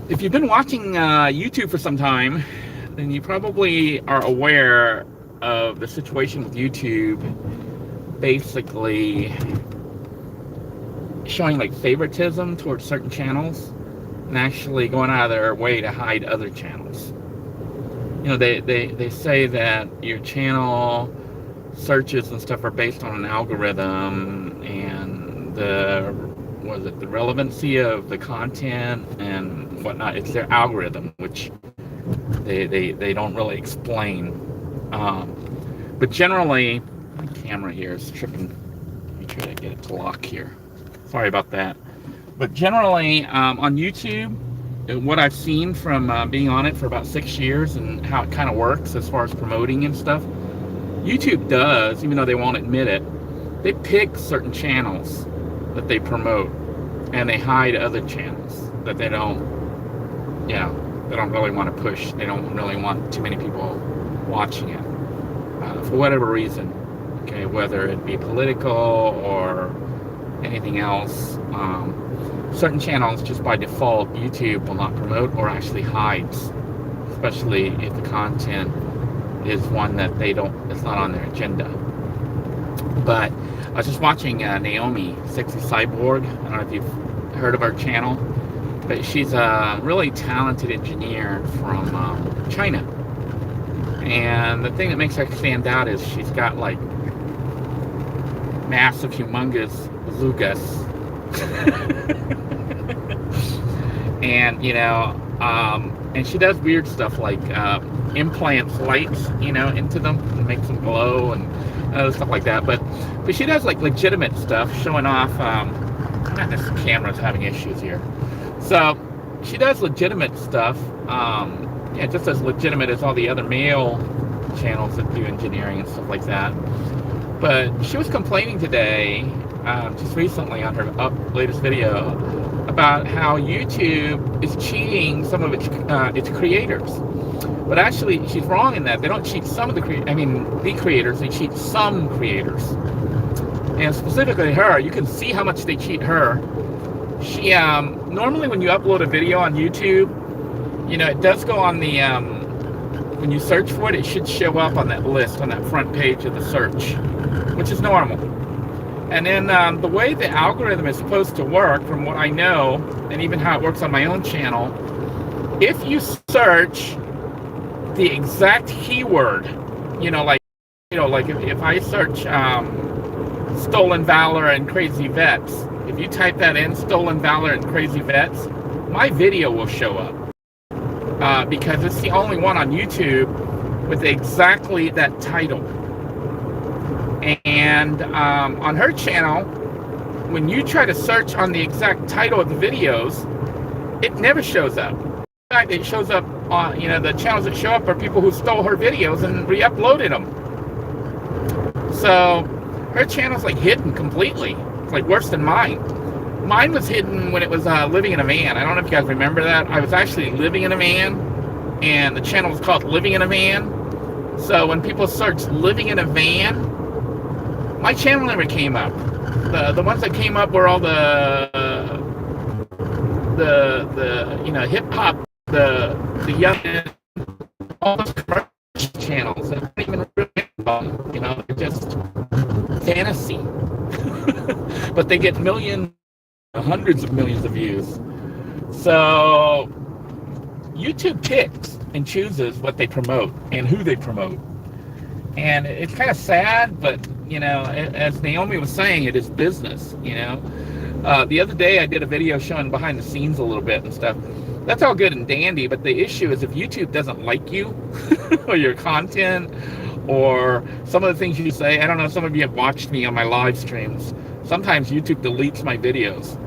If you've been watching YouTube for some time, then you probably are aware of the situation with YouTube basically showing like favoritism towards certain channels and actually going out of their way to hide other channels. You know, they say that your channel searches and stuff are based on an algorithm and the relevancy of the content and whatnot. It's their algorithm, which they don't really explain. But generally, my camera here is tripping. Make sure I get it to lock here. Sorry about that. But generally, on YouTube, what I've seen from being on it for about 6 years and how it kind of works as far as promoting and stuff, YouTube does, even though they won't admit it, they pick certain channels that they promote and they hide other channels that they don't, you know, they don't really want to push. They don't really want too many people watching it for whatever reason. Okay, whether it be political or anything else. Certain channels, just by default, YouTube will not promote or actually hides, especially if the content is one that they don't, it's not on their agenda. But I was just watching Naomi, Sexy Cyborg. I don't know if you've heard of her channel, but she's a really talented engineer from China. And the thing that makes her stand out is she's got like massive, humongous bazookas. And, you know, and she does weird stuff like implants lights, you know, into them and makes them glow and other stuff like that. But she does like legitimate stuff, showing off. Man, this camera's having issues here. So she does legitimate stuff. Yeah, just as legitimate as all the other male channels that do engineering and stuff like that. But she was complaining today, just recently on her latest video, about how YouTube is cheating some of its creators. But actually, she's wrong in that. They don't cheat some of the creators, they cheat some creators. And specifically her, you can see how much they cheat her. She, normally when you upload a video on YouTube, you know, it does go on the, when you search for it, it should show up on that list, on that front page of the search, which is normal. And then the way the algorithm is supposed to work, from what I know, and even how it works on my own channel, if you search the exact keyword, you know, like if I search stolen valor and crazy vets, if you type that in, stolen valor and crazy vets, my video will show up because it's the only one on YouTube with exactly that title. And on her channel, when you try to search on the exact title of the videos, it never shows up. In fact, it shows up on, you know, the channels that show up are people who stole her videos and re-uploaded them. So her channel's like hidden completely. It's like worse than mine. Mine was hidden when it was living in a van. I don't know if you guys remember that. I was actually living in a van, and the channel was called Living in a Van. So when people search living in a van, my channel never came up. The ones that came up were all the you know, hip hop, the young, all those commercial channels that don't even really, you know, they're just fantasy. But they get millions, hundreds of millions of views. So YouTube picks and chooses what they promote and who they promote. And it's kind of sad, but, you know, as Naomi was saying, it is business, you know. The other day I did a video showing behind the scenes a little bit and stuff. That's all good and dandy, but the issue is if YouTube doesn't like you or your content or some of the things you say, I don't know, some of you have watched me on my live streams. Sometimes YouTube deletes my videos.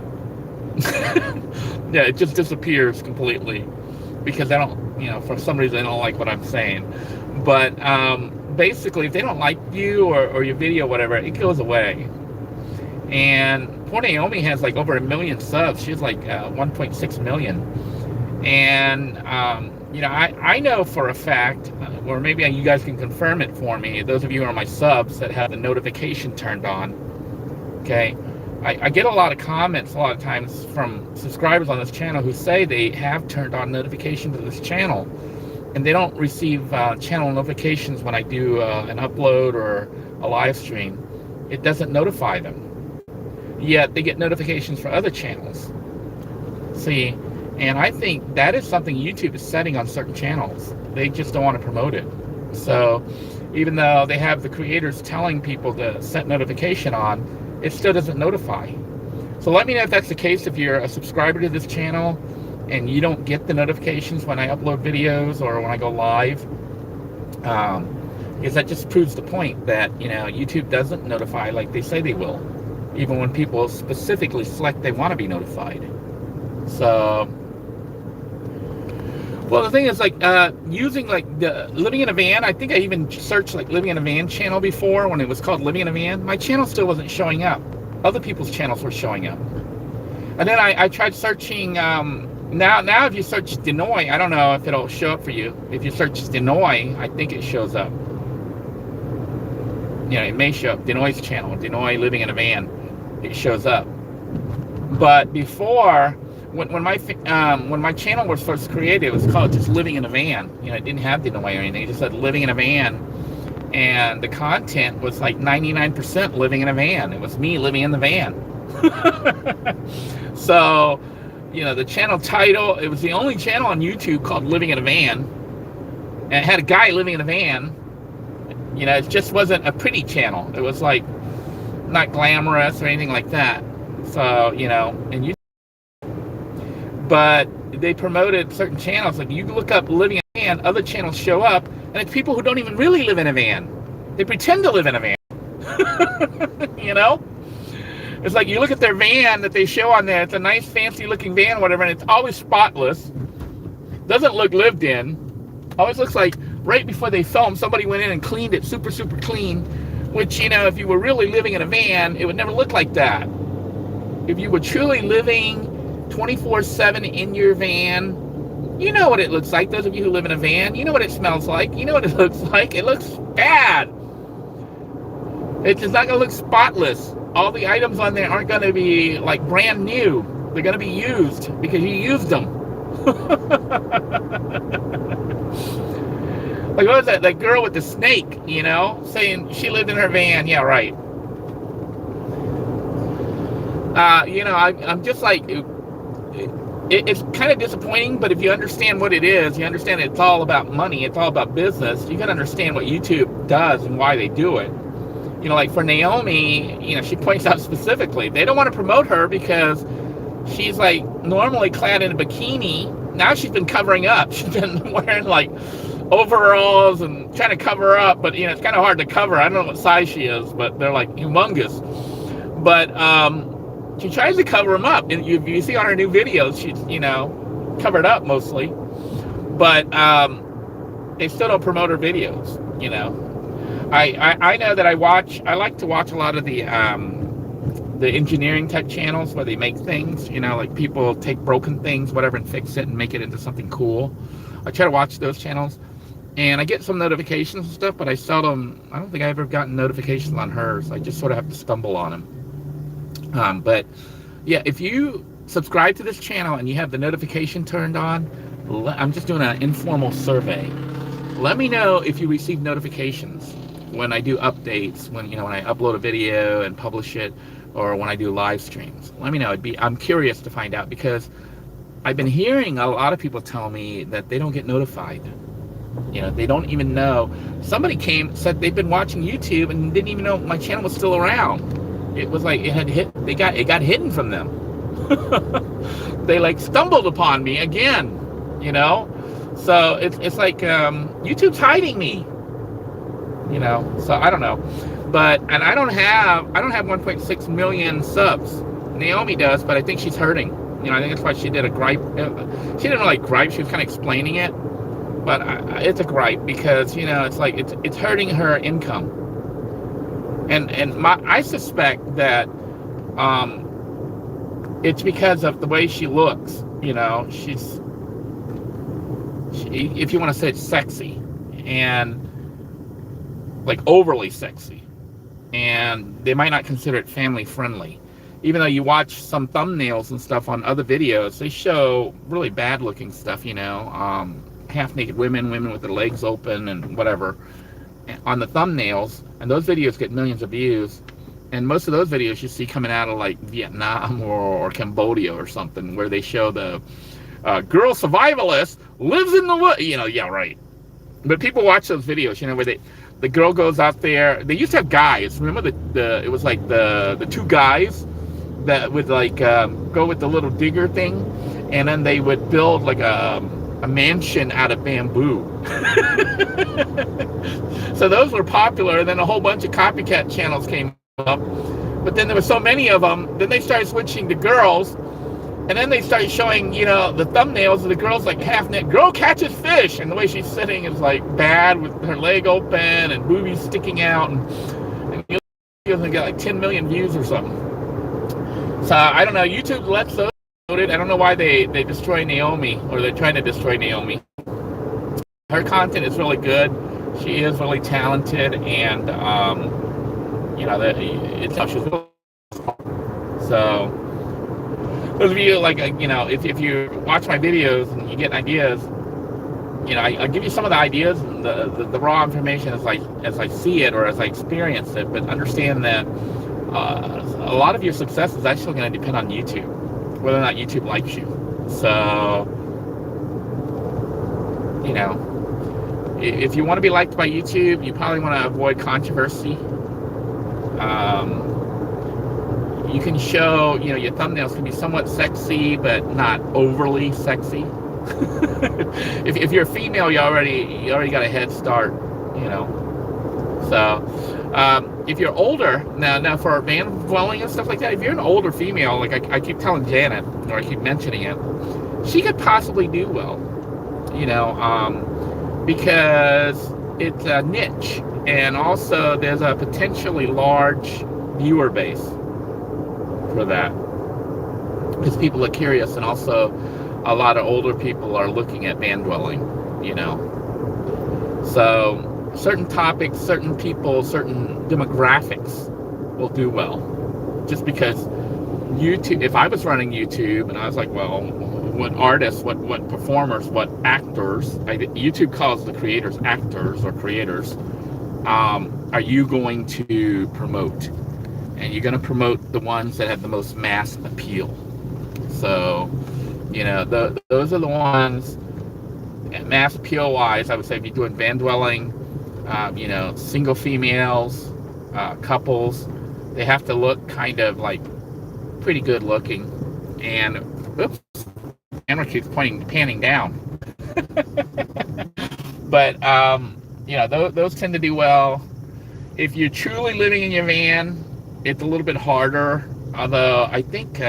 Yeah, it just disappears completely because I don't, you know, for some reason I don't like what I'm saying. But basically, if they don't like you or your video, whatever, it goes away. And poor Naomi has like over 1 million subs. She has like 1.6 million. And, you know, I know for a fact, or maybe you guys can confirm it for me, those of you who are my subs that have the notification turned on, okay, I get a lot of comments a lot of times from subscribers on this channel who say they have turned on notifications to this channel, and they don't receive channel notifications when I do an upload or a live stream. It doesn't notify them. Yet they get notifications for other channels. See, and I think that is something YouTube is setting on certain channels. They just don't want to promote it. So even though they have the creators telling people to set notification on, it still doesn't notify. So let me know if that's the case, if you're a subscriber to this channel and you don't get the notifications when I upload videos or when I go live. Because that just proves the point that, you know, YouTube doesn't notify like they say they will, even when people specifically select they want to be notified. So, well, the thing is, like, using like the living in a van, I think I even searched like living in a van channel before when it was called living in a van. My channel still wasn't showing up. Other people's channels were showing up. And then I tried searching, now if you search Denoy, I don't know if it'll show up for you. If you search Denoy, I think it shows up. You know, it may show up, Denoy's channel, Denoy living in a van, it shows up. But before, when my channel was first created, it was called just living in a van. You know, it didn't have Denoy or anything, it just said living in a van. And the content was like 99% living in a van. It was me living in the van. So, you know, the channel title, it was the only channel on YouTube called Living in a Van. And it had a guy living in a van. You know, it just wasn't a pretty channel. It was like not glamorous or anything like that. So, you know, and you, but they promoted certain channels. Like you look up living in a van, other channels show up, and it's people who don't even really live in a van. They pretend to live in a van. You know? It's like you look at their van that they show on there. It's a nice, fancy looking van, whatever, and it's always spotless. Doesn't look lived in. Always looks like right before they filmed, somebody went in and cleaned it super, super clean. Which, you know, if you were really living in a van, it would never look like that. If you were truly living 24/7 in your van, you know what it looks like. Those of you who live in a van, you know what it smells like. You know what it looks like. It looks bad. It's just not going to look spotless. All the items on there aren't going to be like brand new. They're going to be used because you used them. Like, what was that? That girl with the snake, you know, saying she lived in her van. Yeah, right. You know, I'm just like, it's kind of disappointing, but if you understand what it is, you understand it's all about money, it's all about business, you can understand what YouTube does and why they do it. You know, like for Naomi, you know, she points out specifically, they don't want to promote her because she's like normally clad in a bikini. Now she's been covering up. She's been wearing like overalls and trying to cover up, but you know, it's kind of hard to cover. I don't know what size she is, but they're like humongous. But she tries to cover them up. And you see on her new videos, she's, you know, covered up mostly. But they still don't promote her videos, you know. I know that I like to watch a lot of the engineering type channels where they make things, you know, like people take broken things, whatever, and fix it and make it into something cool. I try to watch those channels, and I get some notifications and stuff, but I don't think I've ever gotten notifications on hers. I just sort of have to stumble on them. But yeah, if you subscribe to this channel and you have the notification turned on, I'm just doing an informal survey. Let me know if you receive notifications when I do updates, when I upload a video and publish it, or when I do live streams. Let me know. I'm curious to find out, because I've been hearing a lot of people tell me that they don't get notified. You know, they don't even know. Somebody said they've been watching YouTube and didn't even know my channel was still around. It was like it got hidden from them. They like stumbled upon me again, you know. So it's like YouTube's hiding me, you know. So I don't know, and I don't have 1.6 million subs. Naomi does, but I think she's hurting. You know, I think that's why she did a gripe. She didn't really gripe. She was kind of explaining it, but it's a gripe because, you know, it's like it's hurting her income. And I suspect that it's because of the way she looks. You know, if you want to say it's sexy, and like overly sexy, and they might not consider it family friendly. even though you watch some thumbnails and stuff on other videos, they show really bad looking stuff, half naked women with their legs open and whatever on the thumbnails, and those videos get millions of views. And most of those videos you see coming out of like Vietnam or Cambodia or something, where they show the girl survivalist lives in the wood, yeah, right. But people watch those videos, where the girl goes out there. They used to have guys. Remember it was like the two guys that would like go with the little digger thing, and then they would build like a mansion out of bamboo. So those were popular, and then a whole bunch of copycat channels came up. But then there were so many of them, then they started switching to girls, and then they started showing, the thumbnails of the girls like half naked. Girl catches fish, and the way she's sitting is like bad with her leg open and boobies sticking out, and you get like 10 million views or something. So I don't know. YouTube lets those loaded. I don't know why they destroy Naomi, or they're trying to destroy Naomi. Her content is really good. She is really talented, and it's how she's really. So those of you like if you watch my videos and you get ideas, I give you some of the ideas and the raw information as I see it or as I experience it, but understand that a lot of your success is actually going to depend on YouTube, whether or not YouTube likes you. So if you want to be liked by YouTube, you probably want to avoid controversy. You can show, your thumbnails can be somewhat sexy, but not overly sexy. if you're a female, you already got a head start, So, if you're older, now for van dwelling and stuff like that, if you're an older female, like I keep telling Janet, or I keep mentioning it, she could possibly do well, because it's a niche, and also there's a potentially large viewer base for that, because people are curious, and also a lot of older people are looking at van dwelling, so certain topics, certain people, certain demographics will do well, just because YouTube, if I was running YouTube and I was like, well, what artists, what performers, what actors, YouTube calls the creators actors or creators, are you going to promote? And you're going to promote the ones that have the most mass appeal. So, those are the ones, mass appeal wise, I would say if you're doing van dwelling, single females, couples, they have to look kind of like pretty good looking. And, oops, camera keeps panning down. But, those tend to do well. If you're truly living in your van, it's a little bit harder, although I think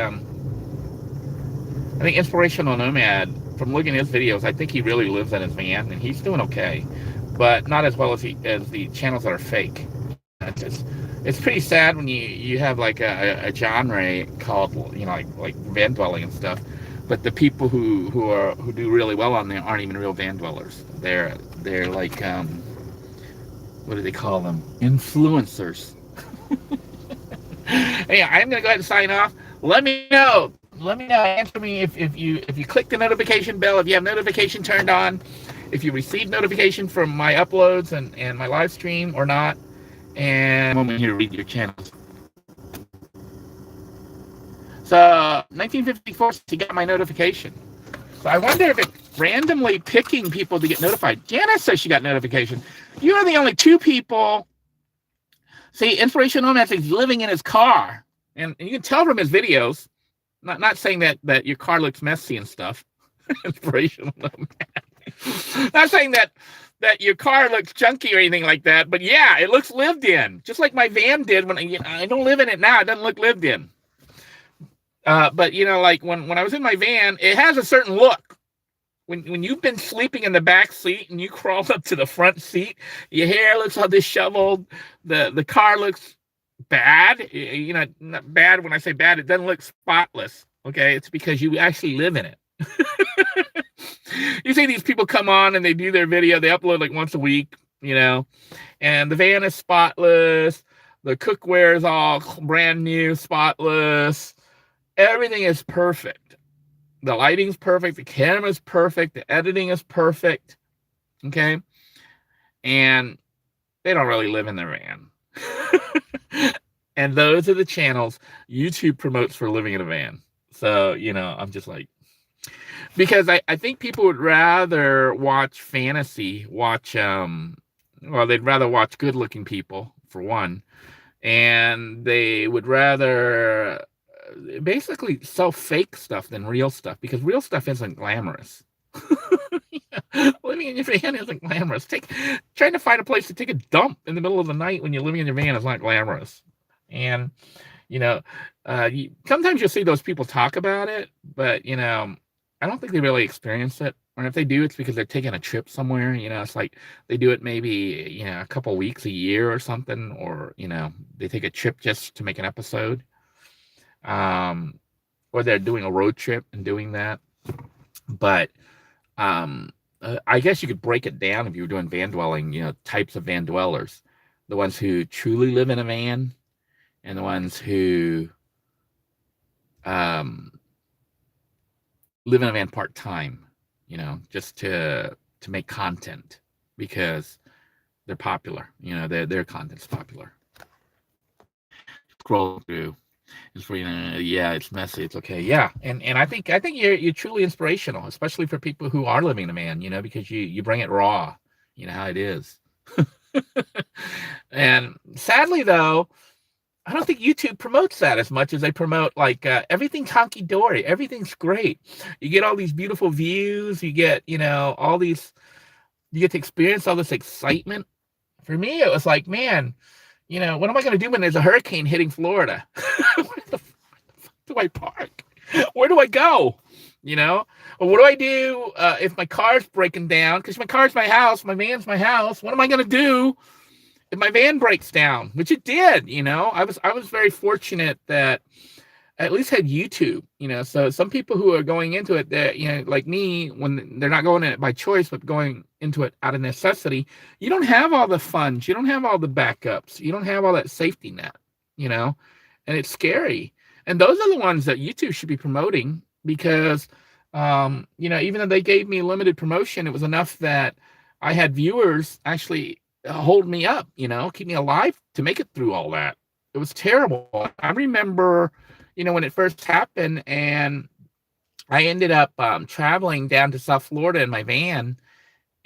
Inspirational Nomad, from looking at his videos, I think he really lives in his van, and he's doing okay, but not as well as the channels that are fake. It's pretty sad when you have like a genre called like van dwelling and stuff, but the people who do really well on there aren't even real van dwellers. They're like what do they call them? Influencers. Hey, I'm gonna go ahead and sign off. Let me know. Answer me if you click the notification bell, if you have notification turned on, if you receive notification from my uploads and my live stream or not. And a moment here to read your channels. So 1954, he got my notification. So I wonder if it's randomly picking people to get notified. Janice says she got notification. You are the only two people. See, Inspirational Nomad is living in his car, and you can tell from his videos. Not saying that your car looks messy and stuff. Inspirational Nomad. Not saying that your car looks junky or anything like that, but yeah, it looks lived in, just like my van did when I don't live in it now. It doesn't look lived in. But like when I was in my van, it has a certain look. When you've been sleeping in the back seat and you crawl up to the front seat, your hair looks all disheveled. The car looks bad. Not bad. When I say bad, it doesn't look spotless. Okay, it's because you actually live in it. You see these people come on and they do their video. They upload like once a week, and the van is spotless. The cookware is all brand new, spotless. Everything is perfect. The lighting's perfect. The camera's perfect. The editing is perfect. Okay. And they don't really live in their van. And those are the channels YouTube promotes for living in a van. So, I'm just like, because I think people would rather watch fantasy, they'd rather watch good looking people, for one. And they would rather basically sell fake stuff than real stuff, because real stuff isn't glamorous. Living in your van isn't glamorous. Trying to find a place to take a dump in the middle of the night when you're living in your van is not glamorous. And sometimes you'll see those people talk about it, but I don't think they really experience it. Or if they do, it's because they're taking a trip somewhere. It's like they do it maybe a couple weeks, a year or something, or they take a trip just to make an episode, or they're doing a road trip and doing that. But I guess you could break it down if you were doing van dwelling, types of van dwellers. The ones who truly live in a van, and the ones who live in a van part-time, just to make content because they're popular. Their content's popular. Scroll through. It's it's messy. It's okay. Yeah, and I think you're truly inspirational, especially for people who are living in a van. Because you bring it raw. How it is. And sadly, though, I don't think YouTube promotes that as much as they promote everything's honky-dory. Everything's great. You get all these beautiful views. You get, all these, you get to experience all this excitement. For me, it was like, man, what am I going to do when there's a hurricane hitting Florida? Where the fuck do I park? Where do I go? Or what do I do if my car's breaking down? Because my car's my house. My van's my house. What am I going to do if my van breaks down? Which it did. I was very fortunate that I at least had YouTube. So some people who are going into it, that like me, when they're not going in it by choice but going into it out of necessity, you don't have all the funds, you don't have all the backups, you don't have all that safety net, and it's scary. And those are the ones that YouTube should be promoting, because even though they gave me limited promotion, it was enough that I had viewers actually hold me up, keep me alive to make it through all that. It was terrible. I remember, when it first happened, and I ended up traveling down to South Florida in my van,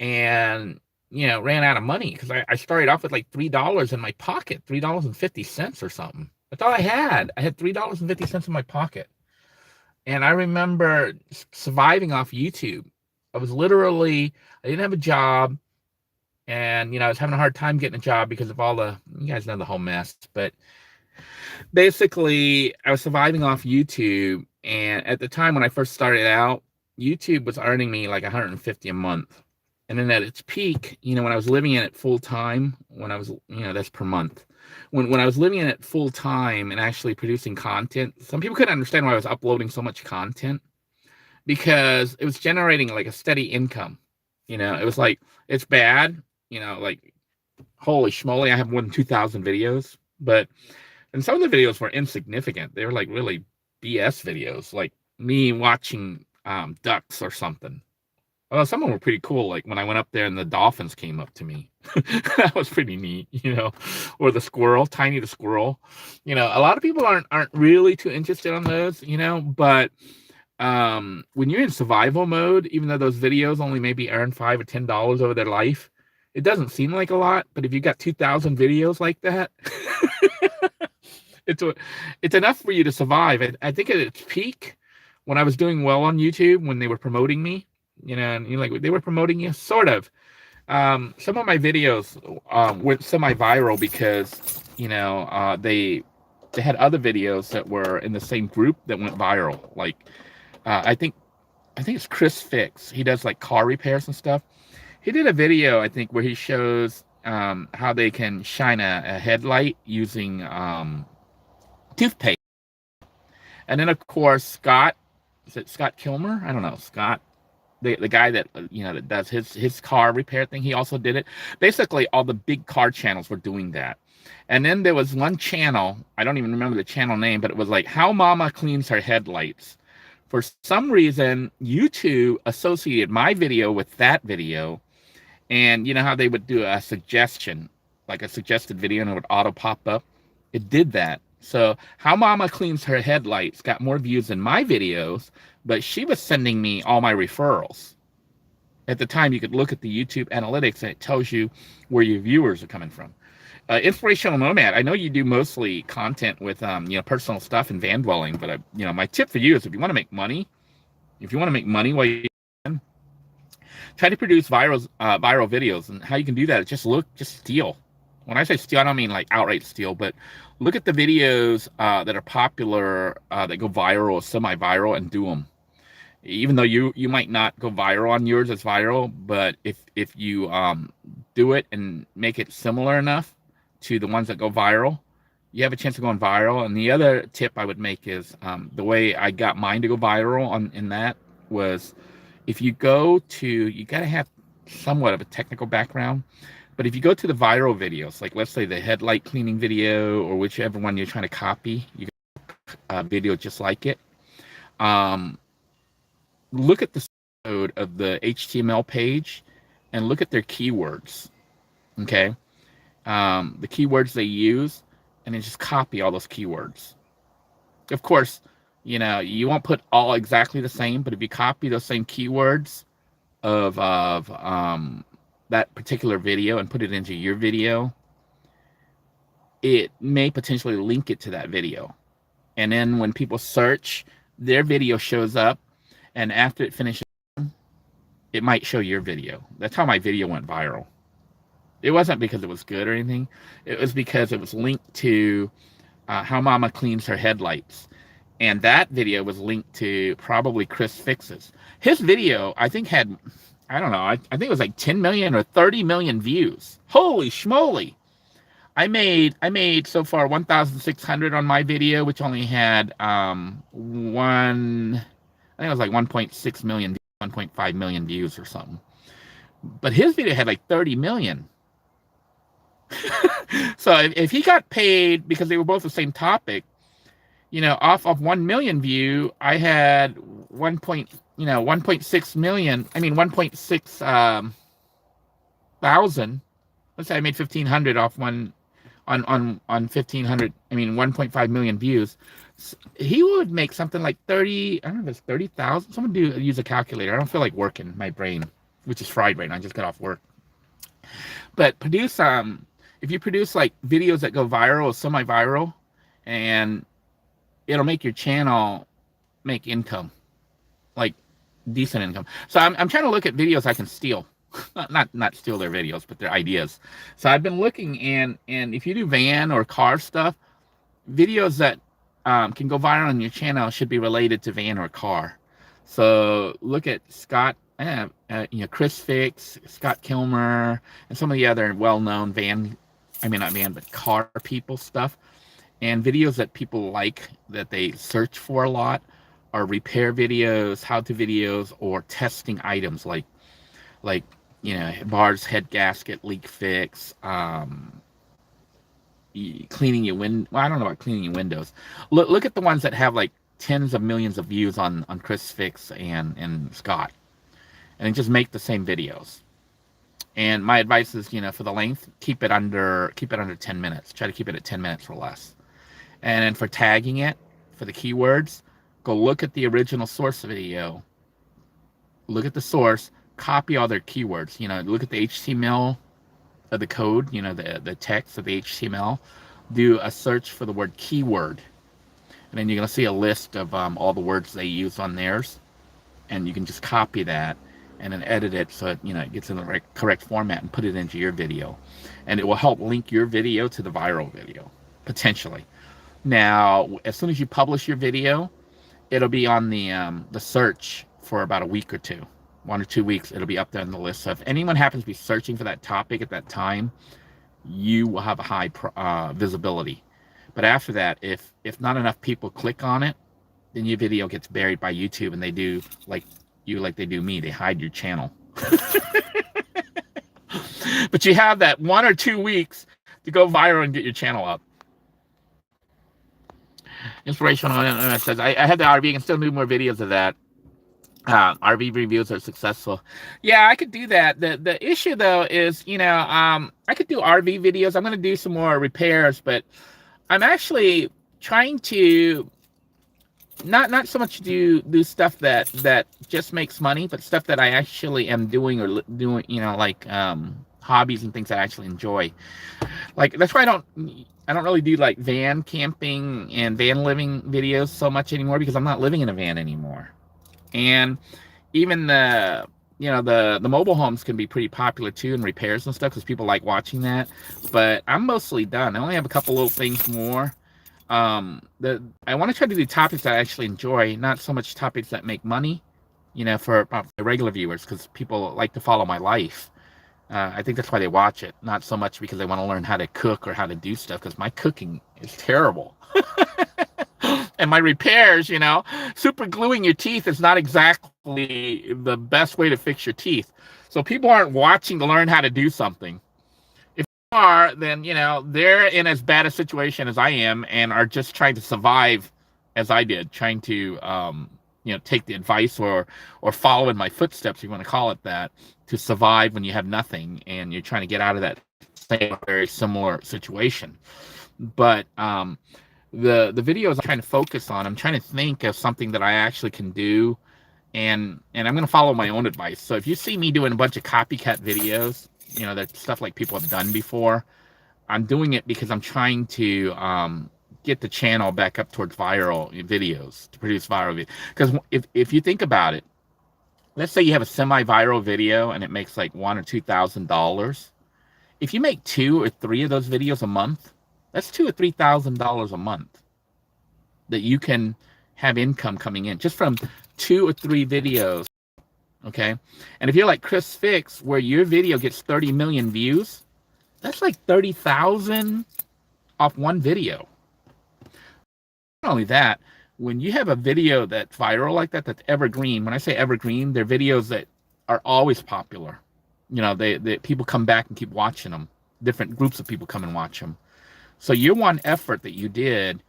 and ran out of money, because I started off with like $3 in my pocket, $3.50 or something. That's all I had. I had $3.50 in my pocket. And I remember surviving off YouTube. I didn't have a job. And, I was having a hard time getting a job because of you guys know the whole mess. But basically, I was surviving off YouTube. And at the time when I first started out, YouTube was earning me like $150 a month. And then at its peak, when I was living in it full time, that's per month. When I was living in it full time and actually producing content, some people couldn't understand why I was uploading so much content, because it was generating like a steady income. It was like, it's bad, like, holy schmoly, I have more than 2,000 videos. And some of the videos were insignificant. They were like really BS videos, like me watching ducks or something. Well, some of them were pretty cool, like when I went up there and the dolphins came up to me. That was pretty neat, or the squirrel, Tiny the squirrel. A lot of people aren't really too interested on those, but when you're in survival mode, even though those videos only maybe earn $5 or $10 over their life, it doesn't seem like a lot. But if you got 2,000 videos like that, it's enough for you to survive. I think at its peak, when I was doing well on YouTube, when they were promoting me, and they were promoting you, sort of. Some of my videos went semi-viral because, they had other videos that were in the same group that went viral. Like, I think it's Chris Fix. He does like car repairs and stuff. He did a video, I think, where he shows how they can shine a headlight using toothpaste. And then, of course, Scott, is it Scott Kilmer? I don't know, Scott. the guy that that does his car repair thing, he also did it. Basically, all the big car channels were doing that. And then there was one channel, I don't even remember the channel name, but it was like how Mama cleans her headlights. For some reason, YouTube associated my video with that video, and you know how they would do a suggestion, like a suggested video, and it would auto pop up. It did that. So how Mama cleans her headlights got more views than my videos, but she was sending me all my referrals. At the time, you could look at the YouTube analytics, and it tells you where your viewers are coming from. Inspirational Nomad, I know you do mostly content with personal stuff and van dwelling, but my tip for you is if you want to make money, while you can, try to produce viral videos. And how you can do that is just steal. When I say steal, I don't mean like outright steal, but look at the videos that are popular, that go viral or semi-viral, and do them. Even though you might not go viral on yours as viral, but if you do it and make it similar enough to the ones that go viral, you have a chance of going viral. And the other tip I would make is the way I got mine to go viral in that was, if you got to have somewhat of a technical background. But if you go to the viral videos, like let's say the headlight cleaning video or whichever one you're trying to copy, you get a video just like it. Look at the code of the HTML page and look at their keywords. Okay, the keywords they use, and then just copy all those keywords. Of course, you won't put all exactly the same, but if you copy those same keywords of that particular video and put it into your video, it may potentially link it to that video. And then when people search, their video shows up, and after it finishes, it might show your video. That's how my video went viral. It wasn't because it was good or anything. It was because it was linked to how Mama cleans her headlights. And that video was linked to probably Chris Fixes. His video, I think, had, I don't know, I think it was like 10 million or 30 million views. Holy schmoly. I made so far 1,600 on my video, which only had I think it was like 1.6 million, 1.5 million views or something. But his video had like 30 million. So if he got paid because they were both the same topic, off of 1 million view, I had 1.6 million. I mean 1.6 thousand. Let's say I made 1,500 off one on 1,500. I mean 1.5 million views. He would make something like 30. I don't know if it's 30,000. Someone use a calculator. I don't feel like working my brain, which is fried right now. I just got off work. But if you produce like videos that go viral or semi-viral, and it'll make your channel make income, like decent income. So I'm trying to look at videos I can steal, not steal their videos, but their ideas. So I've been looking, and if you do van or car stuff, videos that can go viral on your channel should be related to van or car. So look at Scott, Chris Fix, Scott Kilmer, and some of the other well-known not van, but car people stuff. And videos that people like, that they search for a lot, are repair videos, how-to videos, or testing items like bars, head gasket, leak fix, cleaning your window. Well, I don't know about cleaning your windows. Look at the ones that have like tens of millions of views on Chris Fix and Scott, and then just make the same videos. And my advice is, for the length, keep it under 10 minutes. Try to keep it at 10 minutes or less. And then for tagging it, for the keywords, go look at the original source video. Look at the source, copy all their keywords. Look at the HTML of the code, the text of the HTML. Do a search for the word keyword. And then you're going to see a list of all the words they use on theirs. And you can just copy that and then edit it so it gets in the correct format and put it into your video. And it will help link your video to the viral video, potentially. Now, as soon as you publish your video, it'll be on the search for about a week or two. 1 or 2 weeks, it'll be up there on the list. So if anyone happens to be searching for that topic at that time, you will have a high visibility. But after that, if not enough people click on it, then your video gets buried by YouTube, and they do like you like they do me. They hide your channel. But you have that 1 or 2 weeks to go viral and get your channel up. Inspirational says, I had the RV, can still do more videos of that. RV reviews are successful. Yeah, I could do that. The issue though is, I could do RV videos. I'm going to do some more repairs, but I'm actually trying to not so much do stuff that just makes money, but stuff that I actually am doing or doing, like hobbies and things I actually enjoy. Like that's why I don't really do like van camping and van living videos so much anymore, because I'm not living in a van anymore. And even the mobile homes can be pretty popular too, and repairs and stuff, because people like watching that. But I'm mostly done. I only have a couple little things more. I want to try to do topics that I actually enjoy, not so much topics that make money, for the regular viewers, because people like to follow my life. I think that's why they watch it, not so much because they want to learn how to cook or how to do stuff, because my cooking is terrible. And my repairs, super gluing your teeth is not exactly the best way to fix your teeth. So people aren't watching to learn how to do something. If they are, then, they're in as bad a situation as I am and are just trying to survive as I did, trying to, take the advice or follow in my footsteps, if you want to call it that, to survive when you have nothing and you're trying to get out of that same very similar situation. But, the videos I'm trying to focus on, I'm trying to think of something that I actually can do, and I'm going to follow my own advice. So if you see me doing a bunch of copycat videos, that's stuff like people have done before, I'm doing it because I'm trying to get the channel back up towards viral videos, to produce viral videos. Because if you think about it, let's say you have a semi-viral video and it makes like $1,000 or $2,000. If you make 2 or 3 of those videos a month, that's $2,000 or $3,000 a month that you can have income coming in just from 2 or 3 videos. Okay. And if you're like Chris Fix, where your video gets 30 million views, that's like 30,000 off one video. Not only that, when you have a video that's viral like that, that's evergreen. When I say evergreen, they're videos that are always popular. They people come back and keep watching them. Different groups of people come and watch them. So your one effort that you did,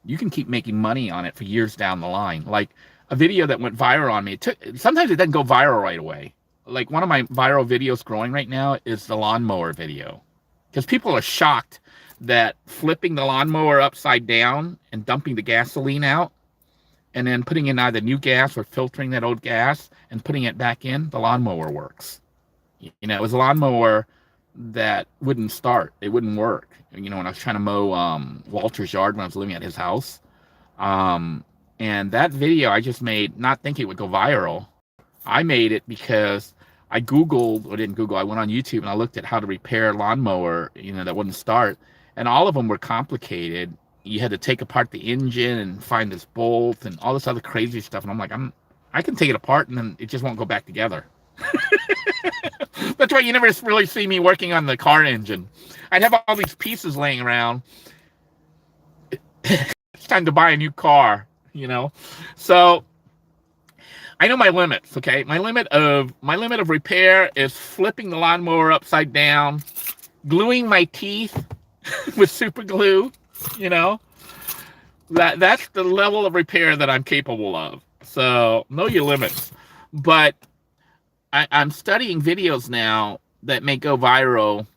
you can keep making money on it for years down the line. Like a video that went viral on me, sometimes it doesn't go viral right away. Like one of my viral videos growing right now is the lawnmower video. Because people are shocked that flipping the lawnmower upside down and dumping the gasoline out and then putting in either new gas or filtering that old gas and putting it back in, the lawnmower works. It was a lawnmower that wouldn't start. It wouldn't work. When I was trying to mow Walter's yard when I was living at his house. And that video I just made, not thinking it would go viral. I made it because I Googled, or didn't Google, I went on YouTube and I looked at how to repair a lawnmower, that wouldn't start. And all of them were complicated. You had to take apart the engine and find this bolt and all this other crazy stuff. And I'm like, I can take it apart and then it just won't go back together. That's why you never really see me working on the car engine. I'd have all these pieces laying around. It's time to buy a new car, So I know my limits, okay? My limit of repair is flipping the lawnmower upside down, gluing my teeth with super glue, That's the level of repair that I'm capable of. So know your limits. But I'm studying videos now that may go viral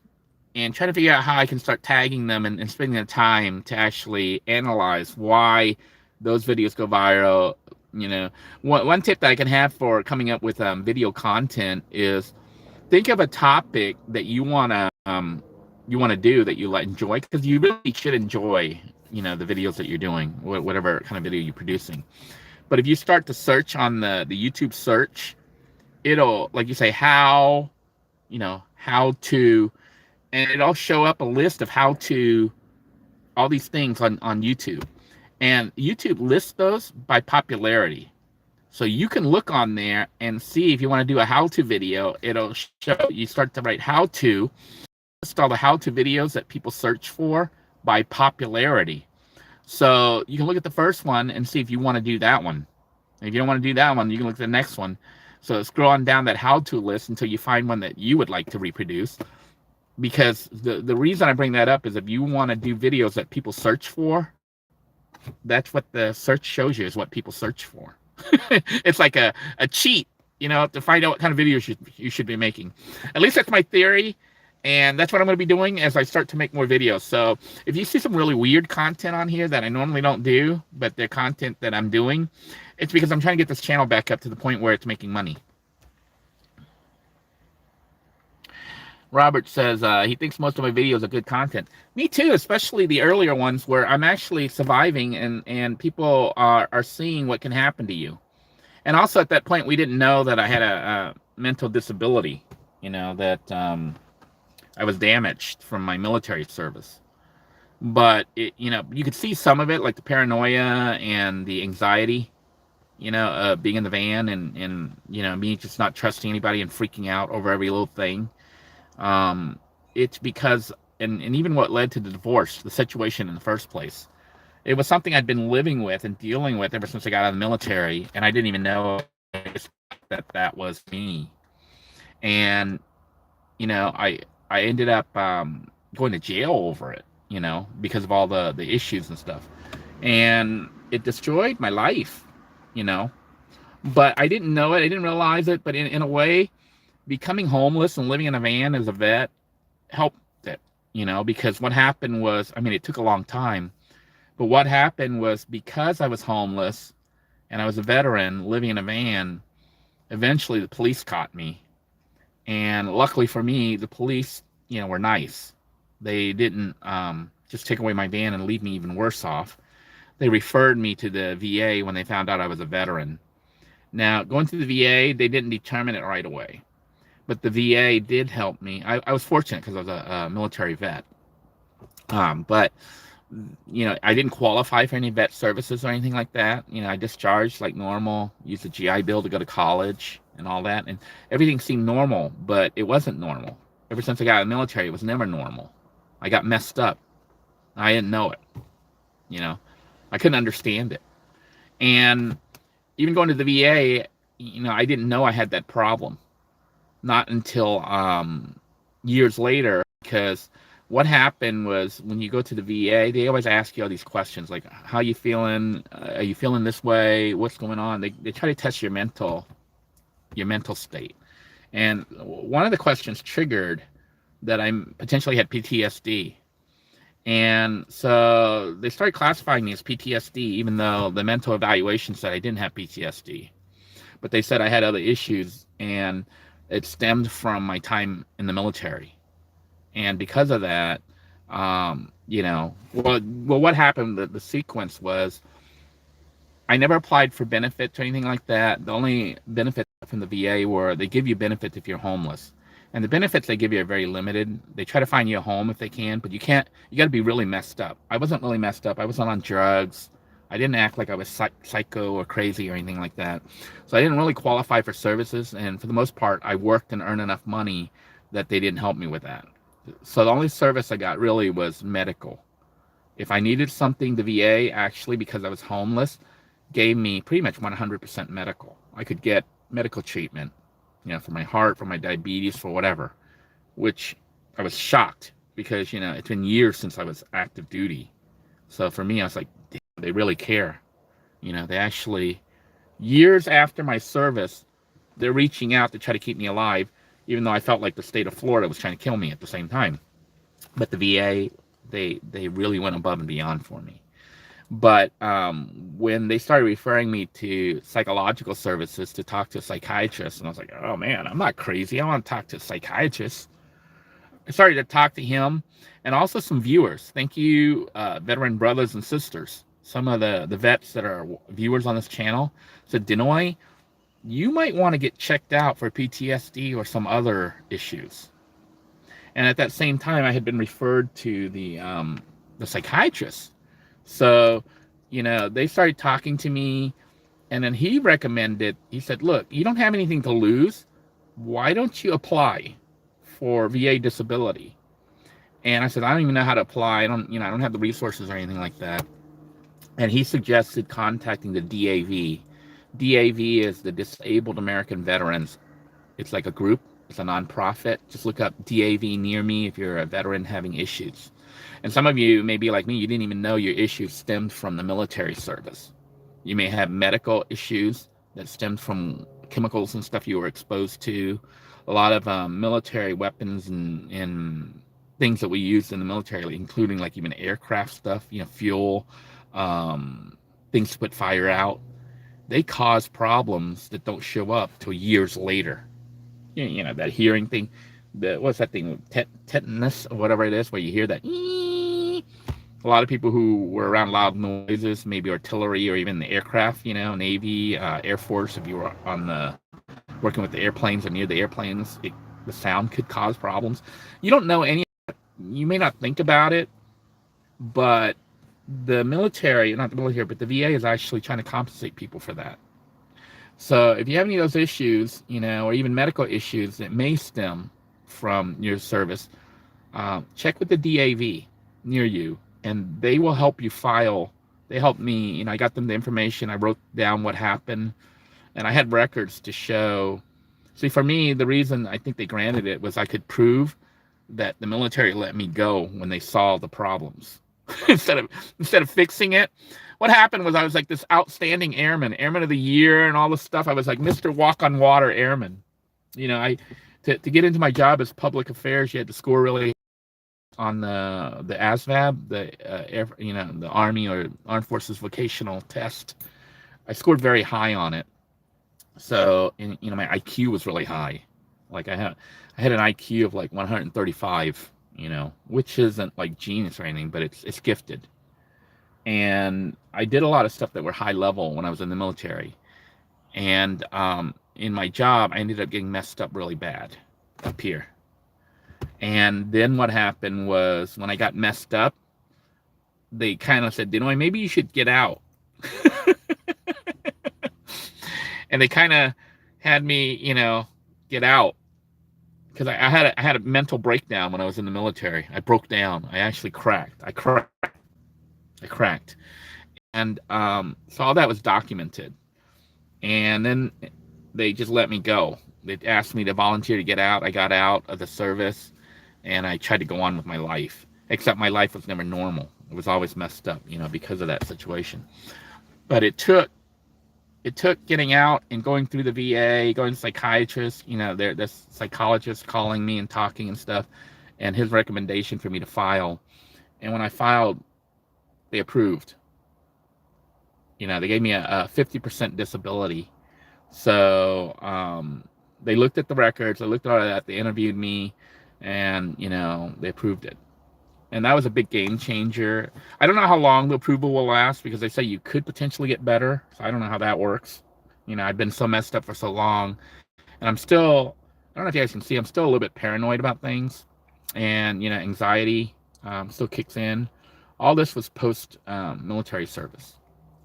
and trying to figure out how I can start tagging them and spending the time to actually analyze why those videos go viral. One tip that I can have for coming up with video content is think of a topic that you want to do that you enjoy, because you really should enjoy, the videos that you're doing, whatever kind of video you're producing. But if you start to search on the YouTube search, it'll, like you say, how to, and it'll show up a list of how to, all these things on YouTube. And YouTube lists those by popularity. So you can look on there and see if you want to do a how-to video. It'll show, you start to write how-to, list all the how-to videos that people search for by popularity. So you can look at the first one and see if you want to do that one. If you don't want to do that one, you can look at the next one. So scroll on down that how-to list until you find one that you would like to reproduce. Because the reason I bring that up is if you want to do videos that people search for, that's what the search shows you, is what people search for. It's like a cheat, to find out what kind of videos you should be making. At least that's my theory, and that's what I'm going to be doing as I start to make more videos. So if you see some really weird content on here that I normally don't do, but the content that I'm doing, it's because I'm trying to get this channel back up to the point where it's making money. Robert says he thinks most of my videos are good content. Me too, especially the earlier ones where I'm actually surviving and people are seeing what can happen to you. And also at that point, we didn't know that I had a mental disability, that I was damaged from my military service. But, you could see some of it, like the paranoia and the anxiety, being in the van and me just not trusting anybody and freaking out over every little thing. It's because, and even what led to the divorce, the situation in the first place, it was something I'd been living with and dealing with ever since I got out of the military, and I didn't even know that was me. And, I ended up going to jail over it, because of all the issues and stuff. And it destroyed my life, But I didn't know it. I didn't realize it. But in a way, becoming homeless and living in a van as a vet helped it, because what happened was, it took a long time, but what happened was because I was homeless and I was a veteran living in a van, eventually the police caught me. And luckily for me, the police, were nice. They didn't just take away my van and leave me even worse off. They referred me to the VA when they found out I was a veteran. Now, going to the VA, they didn't determine it right away. But the VA did help me. I was fortunate because I was a military vet. But, I didn't qualify for any vet services or anything like that. I discharged like normal, used the GI Bill to go to college and all that. And everything seemed normal, but it wasn't normal. Ever since I got out of the military, it was never normal. I got messed up. I didn't know it. I couldn't understand it. And even going to the VA, I didn't know I had that problem. Not until years later, because what happened was when you go to the VA, they always ask you all these questions like, how you feeling? Are you feeling this way? What's going on? They try to test your mental state. And one of the questions triggered that I potentially had PTSD. And so they started classifying me as PTSD, even though the mental evaluation said I didn't have PTSD. But they said I had other issues, and it stemmed from my time in the military. And because of that, what happened, the sequence was I never applied for benefits or anything like that. The only benefits from the VA were they give you benefits if you're homeless. And the benefits they give you are very limited. They try to find you a home if they can, but you got to be really messed up. I wasn't really messed up. I wasn't on drugs. I didn't act like I was psycho or crazy or anything like that. So I didn't really qualify for services. And for the most part, I worked and earned enough money that they didn't help me with that. So the only service I got really was medical. If I needed something, the VA actually, because I was homeless, gave me pretty much 100% medical. I could get medical treatment, for my heart, for my diabetes, for whatever, which I was shocked because, it's been years since I was active duty. So for me, I was like, damn, they really care. They actually, years after my service, they're reaching out to try to keep me alive, even though I felt like the state of Florida was trying to kill me at the same time. But the VA, they really went above and beyond for me. But when they started referring me to psychological services to talk to a psychiatrist, and I was like, oh man, I'm not crazy. I want to talk to a psychiatrist. I started to talk to him and also some viewers. Thank you, veteran brothers and sisters. Some of the vets that are viewers on this channel said, Denoy, you might want to get checked out for PTSD or some other issues. And at that same time, I had been referred to the psychiatrist. So, they started talking to me, and then he said, look, you don't have anything to lose. Why don't you apply for VA disability? And I said, I don't even know how to apply. I don't have the resources or anything like that. And he suggested contacting the DAV, DAV is the Disabled American Veterans. It's like a group. It's a nonprofit. Just look up DAV near me if you're a veteran having issues. And some of you may be like me, you didn't even know your issues stemmed from the military service. You may have medical issues that stemmed from chemicals and stuff you were exposed to. A lot of military weapons and things that we use in the military, including like even aircraft stuff, fuel, things to put fire out. They cause problems that don't show up till years later. That hearing thing, what's that thing, tetanus or whatever it is, where you hear that. A lot of people who were around loud noises, maybe artillery or even the aircraft, Navy, Air Force, if you were working with the airplanes or near the airplanes, the sound could cause problems. You don't know any. You may not think about it, but the military, not the military, but the VA is actually trying to compensate people for that. So if you have any of those issues, or even medical issues that may stem from your service, check with the DAV near you, and they will help you file. They helped me. I got them the information. I wrote down what happened, and I had records to show. See, for me, the reason I think they granted it was I could prove that the military let me go when they saw the problems. instead of fixing it. What happened was I was like this outstanding airman of the year and all this stuff. I was like Mr. Walk on Water airman. To get into my job as public affairs, you had to score really on the ASVAB, the Army or Armed Forces vocational test. I scored very high on it. So, my IQ was really high. Like I had an IQ of like 135, which isn't like genius or anything, but it's gifted. And I did a lot of stuff that were high level when I was in the military. And in my job, I ended up getting messed up really bad up here. And then what happened was when I got messed up, they kind of said, Denoy, maybe you should get out. And they kind of had me, get out. Because I had a mental breakdown when I was in the military. I broke down. I actually cracked. I cracked. And so all that was documented. And then they just let me go. They asked me to volunteer to get out. I got out of the service, and I tried to go on with my life. Except my life was never normal. It was always messed up, because of that situation. But it took getting out and going through the VA, going to psychiatrists, there's psychologists calling me and talking and stuff, and his recommendation for me to file. And when I filed, they approved. They gave me a 50% disability. So they looked at the records, they looked at all that, they interviewed me, and, they approved it. And that was a big game changer. I don't know how long the approval will last because they say you could potentially get better. So I don't know how that works. I've been so messed up for so long. And I'm still, I don't know if you guys can see, I'm still a little bit paranoid about things. And, anxiety still kicks in. All this was post military service.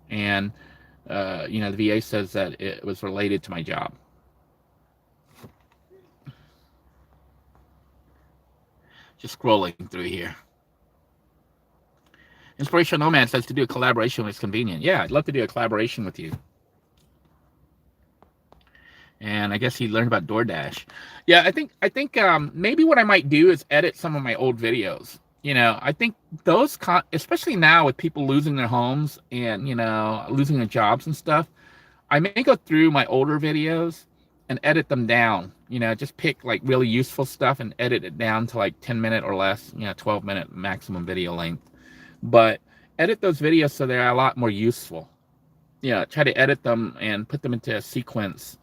And, the VA says that it was related to my job. Just scrolling through here. Inspirational Nomad says to do a collaboration when it's convenient. Yeah, I'd love to do a collaboration with you. And I guess he learned about DoorDash. Yeah, I think maybe what I might do is edit some of my old videos. I think those, especially now with people losing their homes and, losing their jobs and stuff, I may go through my older videos and edit them down, just pick like really useful stuff and edit it down to like 10-minute or less, 12-minute maximum video length. But edit those videos so they're a lot more useful. Try to edit them and put them into a sequence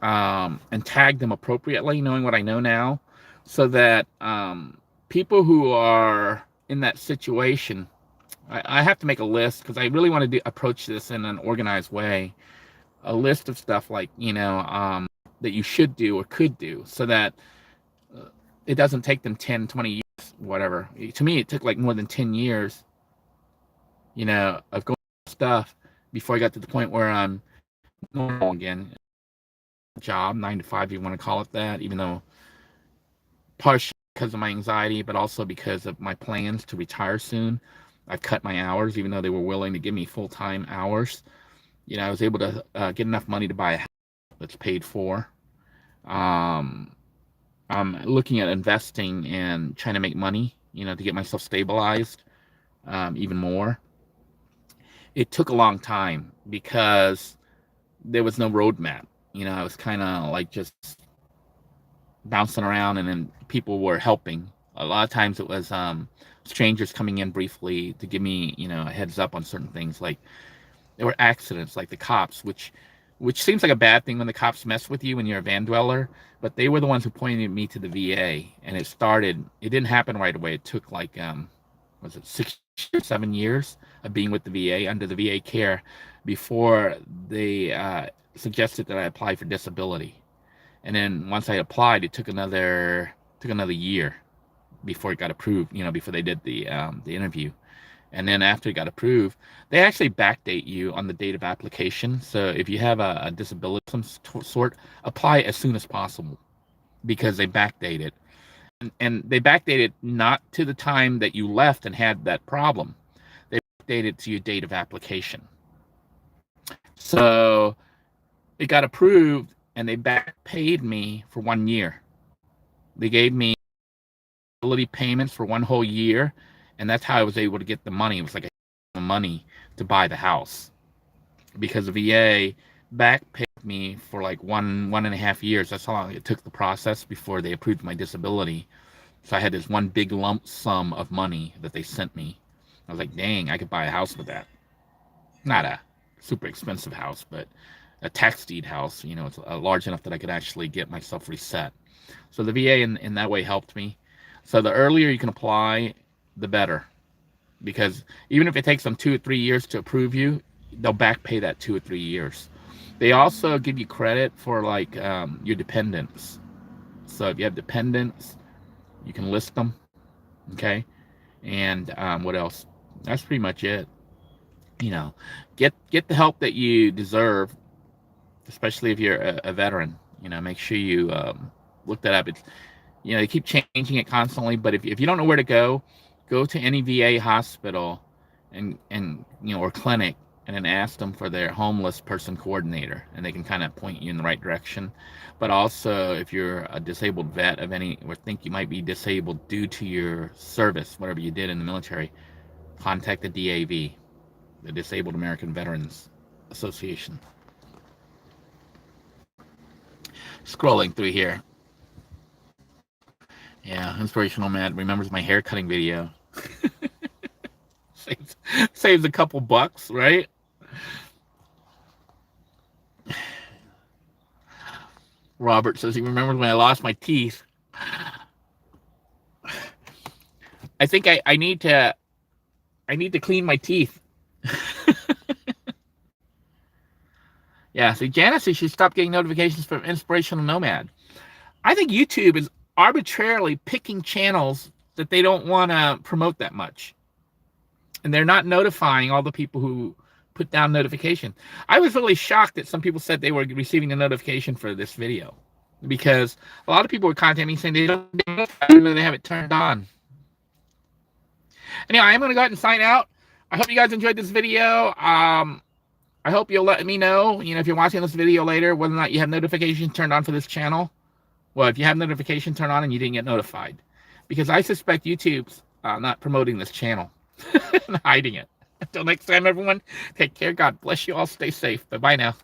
and tag them appropriately, knowing what I know now, so that people who are in that situation, I have to make a list because I really want to approach this in an organized way. A list of stuff like, that you should do or could do so that it doesn't take them 10, 20 years, whatever. To me, it took like more than 10 years, of going through stuff before I got to the point where I'm normal again. Job, 9 to 5, you want to call it that, even though partially because of my anxiety, but also because of my plans to retire soon. I've cut my hours, even though they were willing to give me full-time hours. I was able to get enough money to buy a house that's paid for. Um, I'm looking at investing and trying to make money, to get myself stabilized even more. It took a long time because there was no roadmap. I was kind of like just bouncing around, and then people were helping. A lot of times it was strangers coming in briefly to give me, a heads up on certain things. Like there were accidents, like the cops, which seems like a bad thing when the cops mess with you when you're a van dweller, but they were the ones who pointed me to the VA, and it didn't happen right away. It took like was it 6 or 7 years of being with the VA under the VA care before they suggested that I apply for disability. And then once I applied, it took another year before it got approved. Before they did the interview. And then after it got approved, they actually backdate you on the date of application. So if you have a disability of some sort, apply as soon as possible because they backdate it. And they backdate it not to the time that you left and had that problem. They backdate it to your date of application. So it got approved, and they back paid me for 1 year. They gave me disability payments for 1 whole year, and that's how I was able to get the money. It was like money to buy the house because the VA back paid me for like 1.5 years. That's how long it took the process before they approved my disability. So I had this one big lump sum of money that they sent me. I was like, dang, I could buy a house with that. Not a super expensive house, but a tax deed house. It's large enough that I could actually get myself reset. So the VA in that way helped me. So the earlier you can apply, the better. Because even if it takes them 2 or 3 years to approve you, they'll back pay that 2 or 3 years. They also give you credit for like your dependents. So if you have dependents, you can list them. Okay. And what else? That's pretty much it. Get the help that you deserve, especially if you're a veteran. Make sure you look that up. It's they keep changing it constantly, but if you don't know where to go to any VA hospital and or clinic, and then ask them for their homeless person coordinator, and they can kind of point you in the right direction. But also, if you're a disabled vet of any, or think you might be disabled due to your service, whatever you did in the military, contact the DAV, the Disabled American Veterans Association. Scrolling through here. Yeah, Inspirational Mad remembers my hair cutting video. saves a couple bucks, right? Robert says he remembers when I lost my teeth. I think I need to clean my teeth. Yeah, see, Janice says she stopped getting notifications from Inspirational Nomad. I think YouTube is arbitrarily picking channels that they don't want to promote that much. And they're not notifying all the people who put down notification. I was really shocked that some people said they were receiving a notification for this video, because a lot of people were contacting me saying they don't even know they have it turned on. Anyway, I'm going to go ahead and sign out. I hope you guys enjoyed this video. I hope you'll let me know, if you're watching this video later, whether or not you have notifications turned on for this channel. Well, if you have notifications turned on and you didn't get notified, because I suspect YouTube's not promoting this channel and hiding it. Until next time, everyone, take care. God bless you all. Stay safe. Bye-bye now.